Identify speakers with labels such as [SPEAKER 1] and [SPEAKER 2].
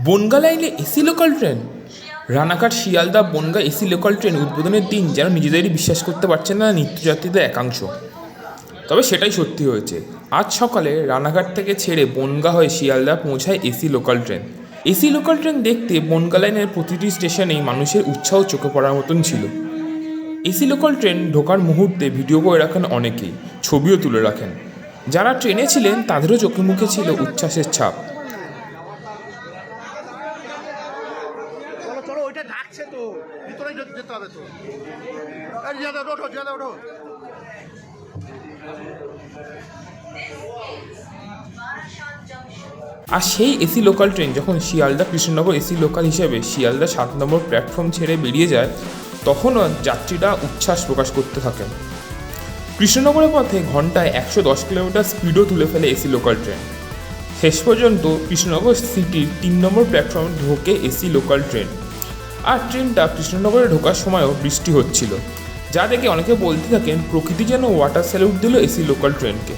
[SPEAKER 1] বনগাঁ লাইনে AC local train. Ranaghat Sealdah Bangaon AC local train উদ্বোধনের দিন যেন নিজেদেরই বিশ্বাস করতে পারছেন না নিত্যযাত্রীদের একাংশ। তবে সেটাই সত্যি হয়েছে। আজ সকালে রানাঘাট থেকে ছেড়ে বনগাঁ হয়ে শিয়ালদা পৌঁছায় AC local train. AC local train দেখতে বনগাঁ লাইনের প্রতিটি স্টেশনেই মানুষের উৎসাহ চোখে পড়ার মতন ছিল। এসি লোকাল ট্রেন ঢোকার মুহূর্তে ভিডিও করে রাখেন অনেকেই, ছবিও তুলে রাখেন। যারা ট্রেনে ছিলেন তাদেরও চোখে মুখে ছিল উচ্ছ্বাসের ছাপ।
[SPEAKER 2] চলো ওইটা ডাকছে তো, ভিতরে যেতে হবে তো। ওঠো।
[SPEAKER 1] আর সেই এসি লোকাল ট্রেন যখন শিয়ালদা কৃষ্ণনগর এসি লোকাল হিসেবে শিয়ালদা 7 নম্বর প্ল্যাটফর্ম ছেড়ে বেরিয়ে যায়, তখনও যাত্রীরা উচ্ছ্বাস প্রকাশ করতে থাকেন। কৃষ্ণনগরের পথে ঘন্টায় 110 কিলোমিটার স্পিডও তুলে ফেলে এসি লোকাল ট্রেন। শেষ পর্যন্ত কৃষ্ণনগর সিটির 3 নম্বর প্ল্যাটফর্মে ঢোকে এসি লোকাল ট্রেন। আর ট্রেনটা কৃষ্ণনগরে ঢোকার সময়ও বৃষ্টি হচ্ছিল, যা দেখে অনেকে বলতে থাকেন প্রকৃতি যেন ওয়াটার স্যালুট দিল এসি লোকাল ট্রেনকে।